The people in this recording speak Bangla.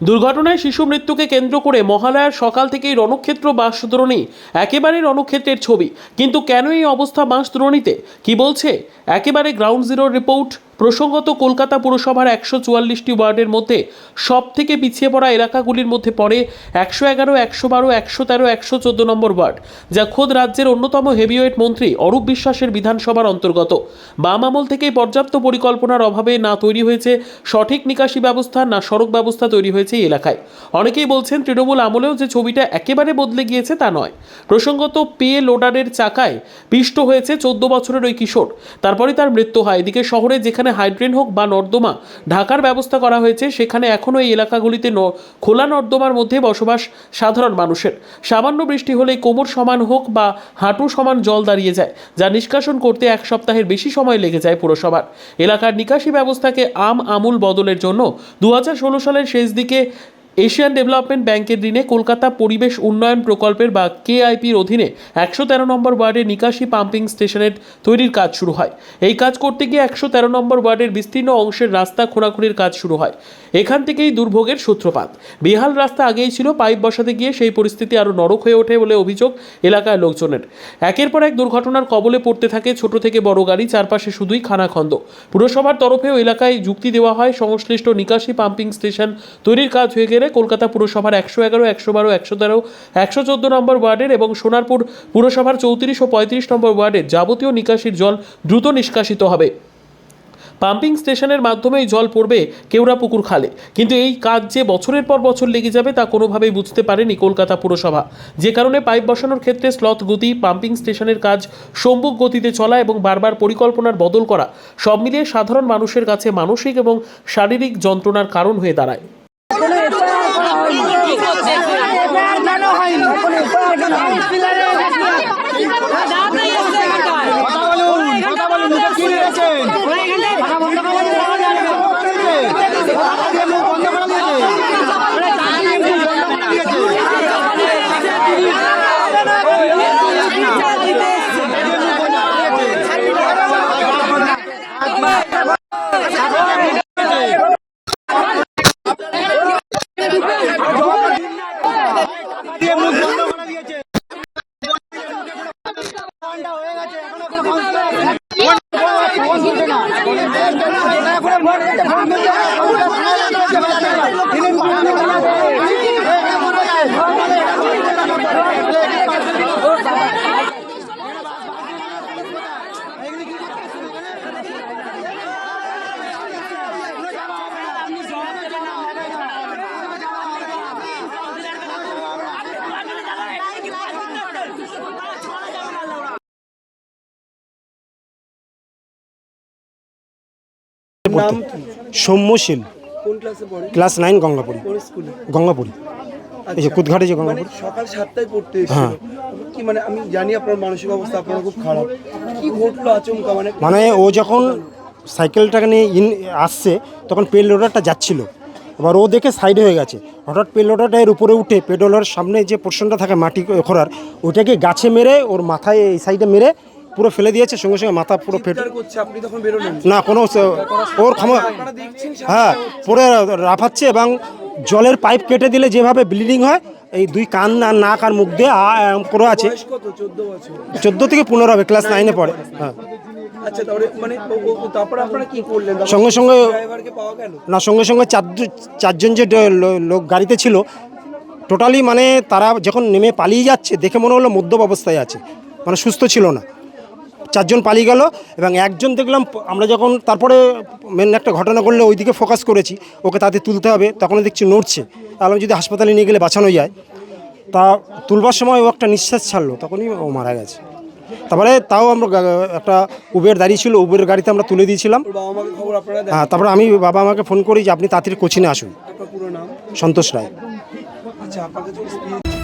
দুর্ঘটনায় শিশু মৃত্যুকে কেন্দ্র করে মহালয়ার সকাল থেকেই রণক্ষেত্র বাঁশদ্রোণী, একেবারে রণক্ষেত্রের ছবি। কিন্তু কেন এই অবস্থা বাঁশদ্রোণীতে, কি বলছে একেবারে গ্রাউন্ড জিরোর রিপোর্ট। প্রসঙ্গত, কলকাতা পুরসভার 144টি ওয়ার্ডের মধ্যে সব থেকে পিছিয়ে পড়া এলাকাগুলির মধ্যে পড়ে 111, 112, 113, 114 নম্বর ওয়ার্ড, যা খোদ রাজ্যের অন্যতম হেভিওয়েট মন্ত্রী অরূপ বিশ্বাসের বিধানসভার অন্তর্গত। বাম আমল থেকেই পর্যাপ্ত পরিকল্পনার অভাবে না তৈরি হয়েছে সঠিক নিকাশি ব্যবস্থা, না সড়ক ব্যবস্থা তৈরি হয়েছে এই এলাকায়। অনেকেই বলছেন তৃণমূল আমলেও যে ছবিটা একেবারে বদলে গিয়েছে তা নয়। প্রসঙ্গত, পে লোডারের চাকায় পিষ্ট হয়েছে 14 বছরের ওই কিশোর, তারপরে তার মৃত্যু হয়। এদিকে শহরে যেখানে হাইড্রেন হোক বা নর্দমা ঢাকার ব্যবস্থা করা হয়েছে, সেখানে এখনও এই এলাকাগুলিতে খোলা নর্দমার মধ্যে বসবাস সাধারণ মানুষের। সামান্য বৃষ্টি হলেই কোমর সমান হোক বা হাঁটু সমান জল দাঁড়িয়ে যায়, যা নিষ্কাশন করতে এক সপ্তাহের বেশি সময় লেগে যায় পুরসভার। এলাকার নিকাশি ব্যবস্থাকে আমূল বদলের জন্য 2016 সালের শেষ দিকে এশিয়ান ডেভেলপমেন্ট ব্যাংকের ঋণে কলকাতা পরিবেশ উন্নয়ন প্রকল্পের বা কেআইপির অধীনে 113 নম্বর ওয়ার্ডে নিকাশি পাম্পিং স্টেশনের তৈরির কাজ শুরু হয়। এই কাজ করতে গিয়ে 113 নম্বর ওয়ার্ডের বিস্তীর্ণ অংশের রাস্তা খোঁড়াখুঁড়ির কাজ শুরু হয়। এখান থেকেই দুর্ভোগের সূত্রপাত। বেহাল রাস্তা আগেই ছিল, পাইপ বসাতে গিয়ে সেই পরিস্থিতি আরও নরক হয়ে ওঠে বলে অভিযোগ এলাকার লোকজনের। একের পর এক দুর্ঘটনার কবলে পড়তে থাকে ছোট থেকে বড় গাড়ি, চারপাশে শুধুই খানাখন্দ। পুরসভার তরফেও এলাকায় যুক্তি দেওয়া হয়, সংশ্লিষ্ট নিকাশি পাম্পিং স্টেশন তৈরির কাজ হয়ে গেলে কলকাতা পুরসভার 111, 112, 113, 114 নম্বর ওয়ার্ডের এবং সোনারপুর পুরসভার 34 ও 35 নম্বর ওয়ার্ডের যাবতীয় নিকাশির জল দ্রুত নিষ্কাশিত হবে। পাম্পিং স্টেশনের মাধ্যমেই জল পড়বে কেওড়াপুকুর খালে। কিন্তু এই কাজ যে বছরের পর বছর লেগে যাবে তা কোনোভাবেই বুঝতে পারেনি কলকাতা পুরসভা, যে কারণে পাইপ বসানোর ক্ষেত্রে স্লথ গতি, পাম্পিং স্টেশনের কাজ সম্মুখ গতিতে চলা এবং বারবার পরিকল্পনার বদল করা, সব মিলিয়ে সাধারণ মানুষের কাছে মানসিক এবং শারীরিক যন্ত্রণার কারণ হয়ে দাঁড়ায়। সৌম্যশীল, ক্লাস 9, গঙ্গাপুরি। এই যে কুদঘাটে যে গঙ্গাপুরি। সকাল 7টায় পড়তে এসেছিল। কি মানে আমি জানি আপনার মানসিক অবস্থা আপনার খুব খারাপ, কি ঘটলো আচমকা? মানে ও যখন সাইকেলটাকে নিয়ে আসছে তখন পেল লোডারটা যাচ্ছিল, এবার ও দেখে সাইড হয়ে গেছে। হঠাৎ পেল লোডারটা এর উপরে উঠে পেডলার সামনে যে পোর্শনটা থাকে মাটি খোঁড়ার, ওইটাকে গাছে মেরে ওর মাথায় এই সাইডে মেরে পুরো ফেলে দিয়েছে। সঙ্গে সঙ্গে মাথা পুরো ফেটে আপনি তখন বেরোলেন না, কোনো ওর ক্ষমা, হ্যাঁ পুরো রাফাচ্ছে এবং জলের পাইপ কেটে দিলে যেভাবে ব্লিডিং হয়, এই দুই কান আর নাক আর মুখ দিয়ে পুরো আছে। 14 থেকে 15 হবে, ক্লাস 9-এ পড়ে। হ্যাঁ, আচ্ছা, তারপরে আপনারা কি করলেন? সঙ্গে সঙ্গে ড্রাইভারকে পাওয়া গেল না, সঙ্গে সঙ্গে চারজন যে লোক গাড়িতে ছিল টোটালি, মানে তারা যখন নেমে পালিয়ে যাচ্ছে দেখে মনে হলো মদ্যপ অবস্থায় আছে, মানে সুস্থ ছিল না। 4 জন পালিয়ে গেল এবং একজন দেখলাম আমরা যখন তারপরে মেন একটা ঘটনা করলে ওইদিকে ফোকাস করেছি, ওকে তাতে তুলতে হবে, তখন দেখছি নড়ছে। তাহলে যদি হাসপাতালে নিয়ে গেলে বাঁচানো যায়, তা তুলবার সময় ও একটা নিঃশ্বাস ছাড়লো, তখনই ও মারা গেছে। তারপরে তাও আমরা একটা উবের দাঁড়িয়ে ছিল, উবের গাড়িতে আমরা তুলে দিয়েছিলাম। হ্যাঁ, তারপরে বাবা আমাকে ফোন করি যে আপনি তাড়াতাড়ি কোচিনে আসুন। পুরো নাম সন্তোষ রায়। আচ্ছা, আপনার কাছে